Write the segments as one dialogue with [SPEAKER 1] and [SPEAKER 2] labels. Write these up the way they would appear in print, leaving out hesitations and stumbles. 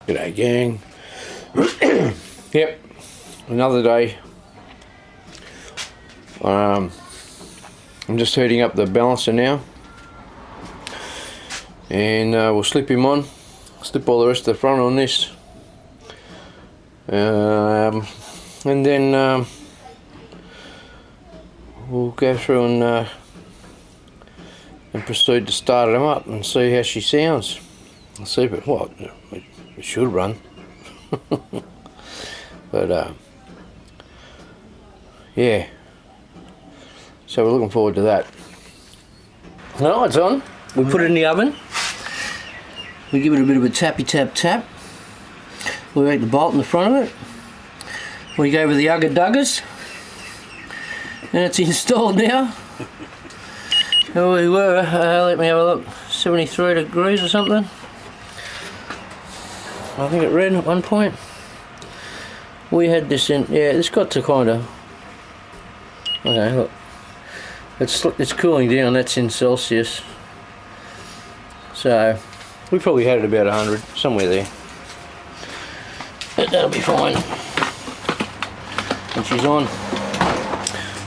[SPEAKER 1] G'day gang. Yep, another day. I'm just heating up the balancer now, and we'll slip him on, slip all the rest of the front on this, and then we'll go through and proceed to start him up and see how she sounds. I'll see if it, well, it should run. But yeah, so we're looking forward to that. Now it's on. We put it in the oven. We give it a bit of a tappy tap. We make the bolt in the front of it. We go with the ZIGgasUP, and it's installed now. Here we were, let me have a look, 73 degrees or something. I think it read at one point. We had this in, yeah, it's got to kind of, okay, look, it's cooling down, that's in Celsius. So, we probably had it about 100, somewhere there. But that'll be fine. And she's on.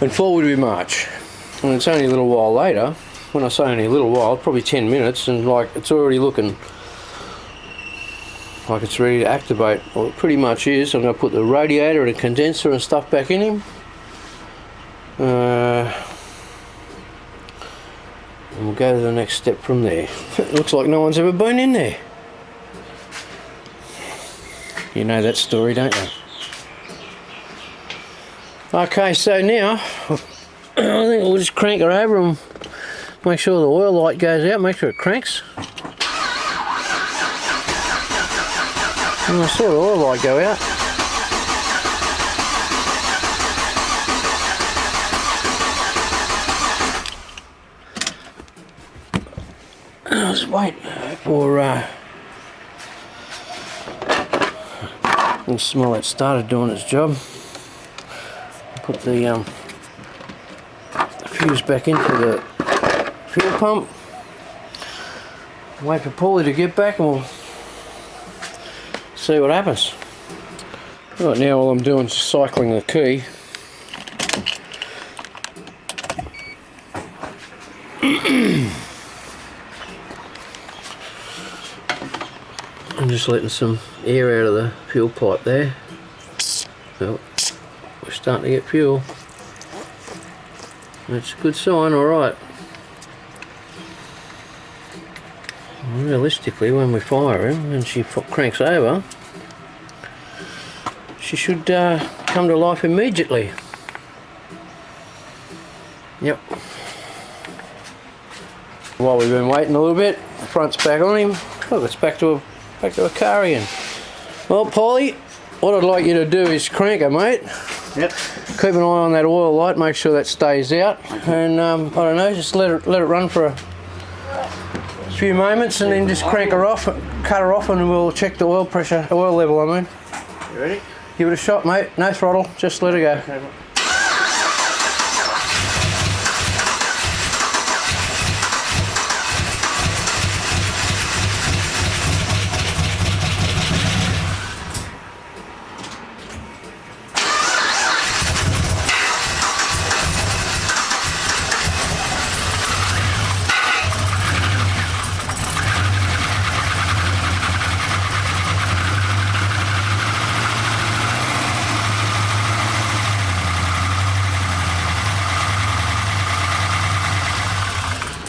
[SPEAKER 1] And forward we march. And it's only a little while later. When I say only a little while, probably 10 minutes, and like it's already looking like it's ready to activate. Well, it pretty much is. I'm going to put the radiator and a condenser and stuff back in him. And we'll go to the next step from there. It looks like no one's ever been in there. You know that story, don't you? Okay, so now I think we'll just crank her over and make sure the oil light goes out, make sure it cranks. And I saw the oil light go out. I'll just wait for you can smell it started doing its job. Put the fuse back into the fuel pump. Wait for Paulie to get back and we'll see what happens. Right now all I'm doing is cycling the key. I'm just letting some air out of the fuel pipe there. Well, we're starting to get fuel. That's a good sign, alright. Realistically, when we fire him and she cranks over, she should come to life immediately. Yep. While we've been waiting a little bit, the front's back on him. Look, it's back to a car again. Well, Paulie, what I'd like you to do is crank her, mate.
[SPEAKER 2] Yep.
[SPEAKER 1] Keep an eye on that oil light, make sure that stays out, and I don't know, just let it run for a few moments, and then just crank her off, cut her off, and we'll check the oil pressure, oil level. I mean.
[SPEAKER 2] You ready?
[SPEAKER 1] Give it a shot, mate. No throttle, just let her go.
[SPEAKER 2] Okay.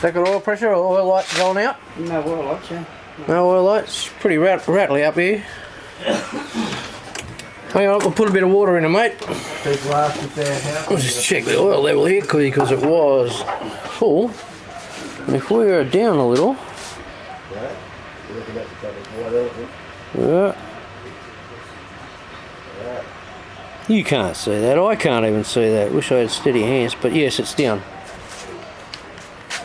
[SPEAKER 1] That got oil pressure or oil light going out?
[SPEAKER 2] No oil lights, yeah.
[SPEAKER 1] No oil lights. Pretty rattly up here. Hang on, we'll put a bit of water in it, mate. Let's just check the oil level here because it was full. And if we are down a little, yeah. You can't see that. I can't even see that. Wish I had steady hands, but yes, it's down.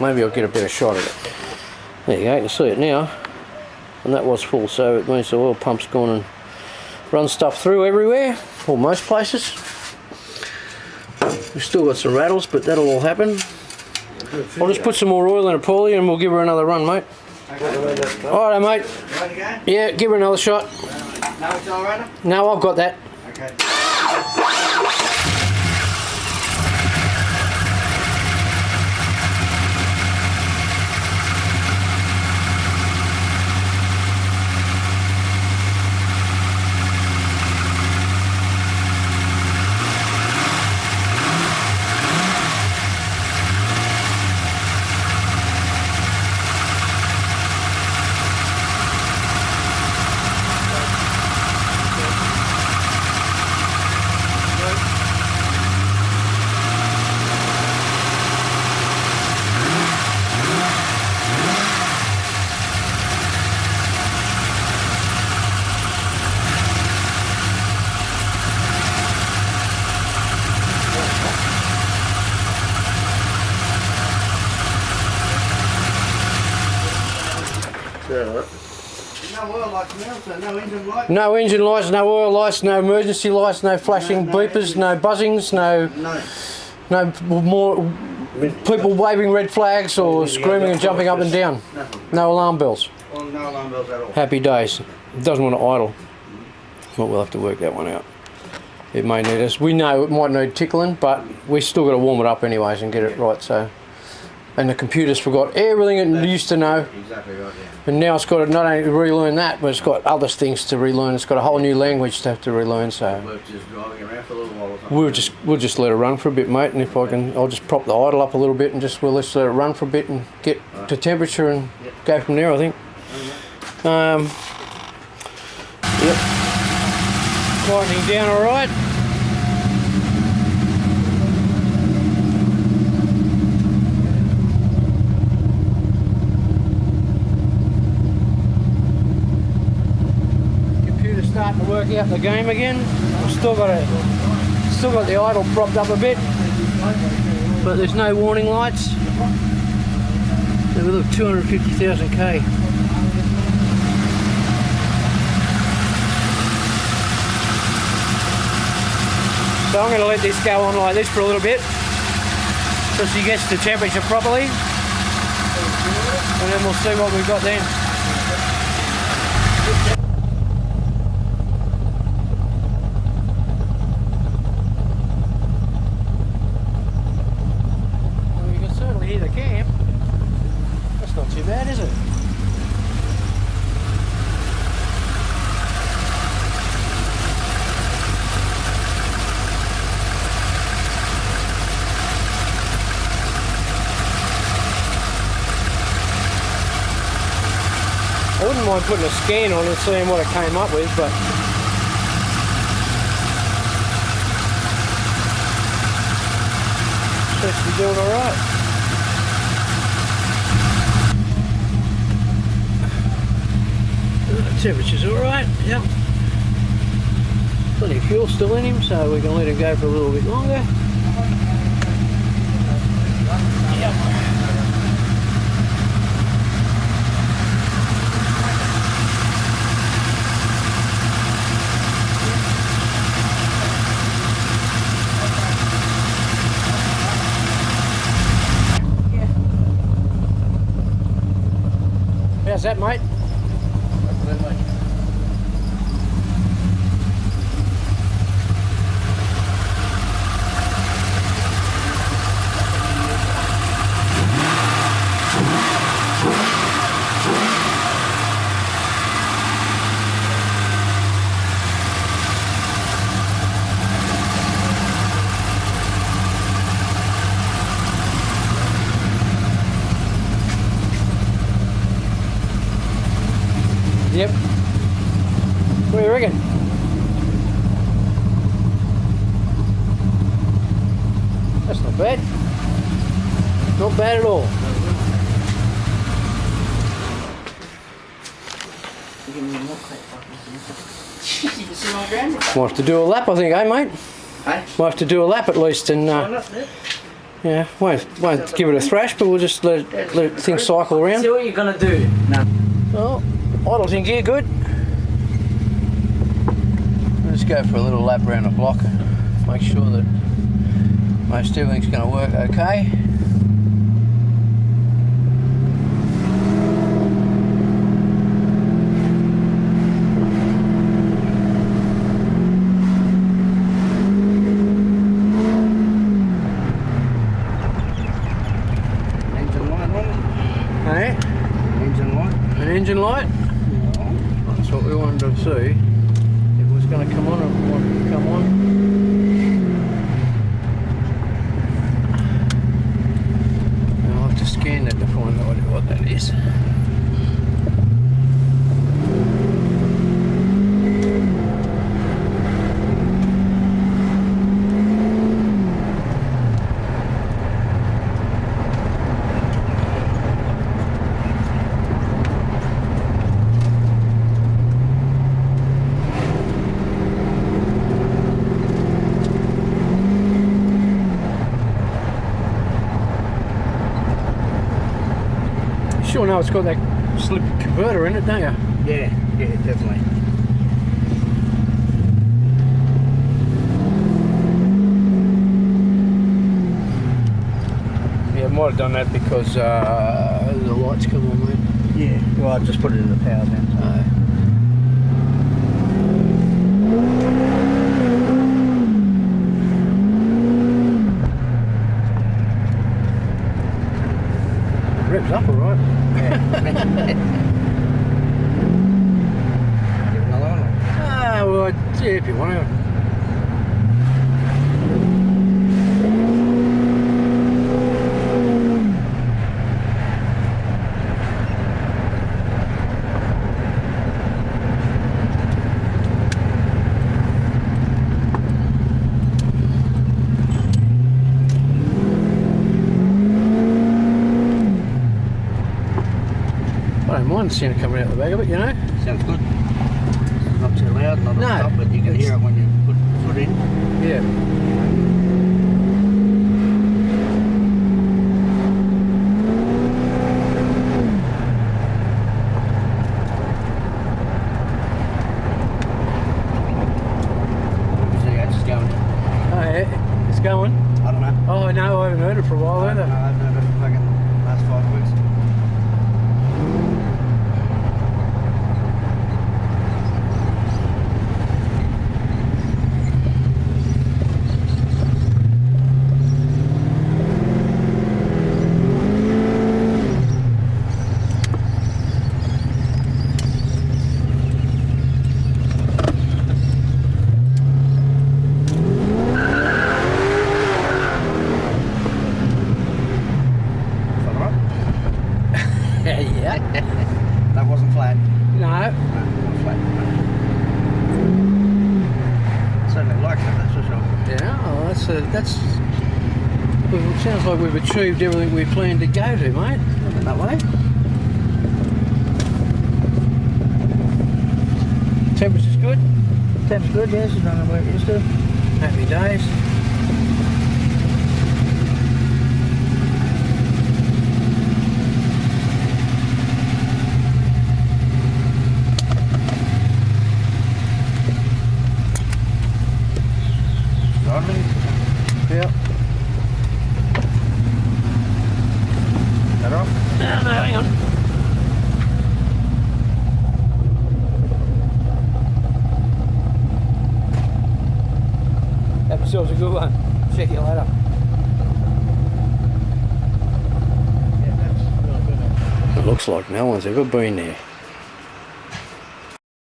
[SPEAKER 1] Maybe I'll get a better shot of it. There you go, you can see it now. And that was full, so it means the oil pump's gone and run stuff through everywhere, or most places. We've still got some rattles, but that'll all happen. I'll just put some more oil in it, Paulie, and we'll give her another run, mate. Alright, mate. Yeah, give her another shot.
[SPEAKER 2] No accelerator?
[SPEAKER 1] No, I've got that.
[SPEAKER 2] Okay. No oil lights now, so no engine lights?
[SPEAKER 1] No engine lights, no oil lights, no emergency lights, no flashing beepers, no buzzings, no more people waving red flags or screaming and jumping up and down. No alarm bells.
[SPEAKER 2] Well, no alarm bells at all.
[SPEAKER 1] Happy days. It doesn't want to idle. Well, we'll have to work that one out. It may need us. We know it might need tickling, but we still got to warm it up anyways and get it right. So, and the computer's forgot everything it used to know.
[SPEAKER 2] Exactly right, yeah.
[SPEAKER 1] And now it's got to not only relearn that, but it's got other things to relearn. It's got a whole new language to have to relearn. So
[SPEAKER 2] We're just driving around for a little while or something.
[SPEAKER 1] we'll just let it run for a bit, mate. And if I can, I'll just prop the idle up a little bit and we'll just let it run for a bit and get to temperature and go from there, I think. Yep. Quietening down all right. Computer's starting to work out the game again. I've still got the idle propped up a bit, but there's no warning lights. So we look 250,000 K. So I'm going to let this go on like this for a little bit so she gets the temperature properly, and then we'll see what we've got then. Well, you can certainly hear the camp. That's not too bad, is it? I wouldn't mind putting a scan on and seeing what it came up with, but seems to be doing alright. The temperature's alright, yep. Plenty of fuel still in him, so we can let him go for a little bit longer. Yep. How's that, mate? Yep. What do you reckon? That's not bad. Not bad at all. Might have to do a lap, I think, eh, mate?
[SPEAKER 2] Hey?
[SPEAKER 1] Might have to do a lap at least, and yeah, won't give it a thrash, but we'll just let things cycle around.
[SPEAKER 3] See what you're gonna do. No.
[SPEAKER 1] Well, idle thing gear good. Let's go for a little lap around the block. Make sure that most everything's going to work okay. engine light. That's what we wanted to see. If it was going to come on or if it wanted to come on. I'll have to scan that to find out what that is. Sure know it's got that slip converter in it, don't you?
[SPEAKER 2] Yeah, definitely.
[SPEAKER 1] Yeah, I might have done that because the lights come on, mate.
[SPEAKER 2] Yeah, well, I just put it in the power then.
[SPEAKER 1] Revs up alright.
[SPEAKER 2] Give another one.
[SPEAKER 1] Ah, well, yeah, if you want to. I don't mind the sound coming out the back of it, you know?
[SPEAKER 2] Sounds good. Not too loud, not
[SPEAKER 1] No,
[SPEAKER 2] at the top, but you can hear it when you put foot in.
[SPEAKER 1] Yeah.
[SPEAKER 2] See, it's going.
[SPEAKER 1] Oh, yeah, it's going.
[SPEAKER 2] I don't know.
[SPEAKER 1] Oh, no, I haven't heard it for a while
[SPEAKER 2] I
[SPEAKER 1] either.
[SPEAKER 2] haven't heard it for fucking last 5 weeks.
[SPEAKER 1] Yeah.
[SPEAKER 2] That wasn't flat.
[SPEAKER 1] No.
[SPEAKER 2] No, not flat. Certainly likes it, that's for sure.
[SPEAKER 1] Yeah, well, that's. Well, it sounds like we've achieved everything we planned to go to, mate.
[SPEAKER 2] In that way.
[SPEAKER 1] Temperature's good.
[SPEAKER 2] Temp's good, yes, you don't know where it used to.
[SPEAKER 1] Happy days. Yep.
[SPEAKER 2] That off?
[SPEAKER 1] No, hang on. Have yourselves a good one. Check you later.
[SPEAKER 2] Yeah, that's really good.
[SPEAKER 1] It looks like no one's ever been there.